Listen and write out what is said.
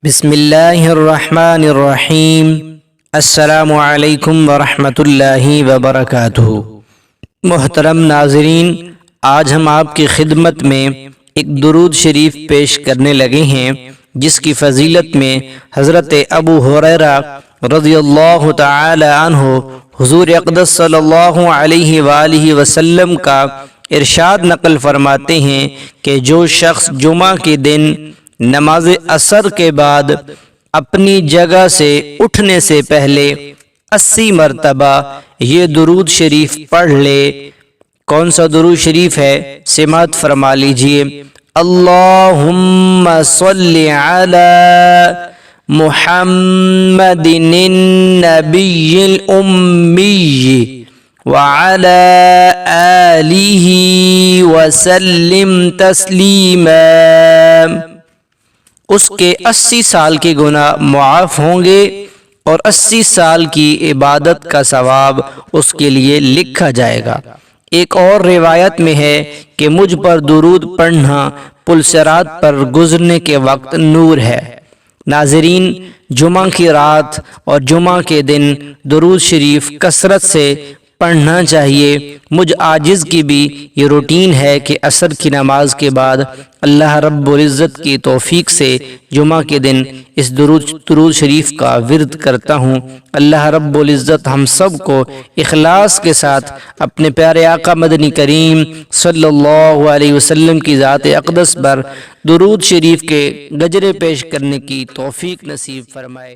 بسم اللہ الرحمن الرحیم۔ السلام علیکم ورحمۃ اللہ وبرکاتہ۔ محترم ناظرین، آج ہم آپ کی خدمت میں ایک درود شریف پیش کرنے لگے ہیں جس کی فضیلت میں حضرت ابو ہریرہ رضی اللہ تعالی عنہ حضور اقدس صلی اللہ علیہ وآلہ وسلم کا ارشاد نقل فرماتے ہیں کہ جو شخص جمعہ کے دن نماز عصر کے بعد اپنی جگہ سے اٹھنے سے پہلے 80 مرتبہ یہ درود شریف پڑھ لے۔ کون سا درود شریف ہے؟ سماعت فرما لیجئے۔ اللہم صلی علی محمد النبی الامی وعلی آلہ وسلم تسلیما۔ اس کے 80 سال کے گناہ معاف ہوں گے اور 80 سال کی عبادت کا ثواب اس کے لیے لکھا جائے گا۔ ایک اور روایت میں ہے کہ مجھ پر درود پڑھنا پل صراط پر گزرنے کے وقت نور ہے۔ ناظرین، جمعہ کی رات اور جمعہ کے دن درود شریف کثرت سے پڑھنا چاہیے۔ مجھ عاجز کی بھی یہ روٹین ہے کہ عصر کی نماز کے بعد اللہ رب العزت کی توفیق سے جمعہ کے دن اس درود شریف کا ورد کرتا ہوں۔ اللہ رب العزت ہم سب کو اخلاص کے ساتھ اپنے پیارے آقا مدنی کریم صلی اللہ علیہ وسلم کی ذات اقدس پر درود شریف کے گجرے پیش کرنے کی توفیق نصیب فرمائے۔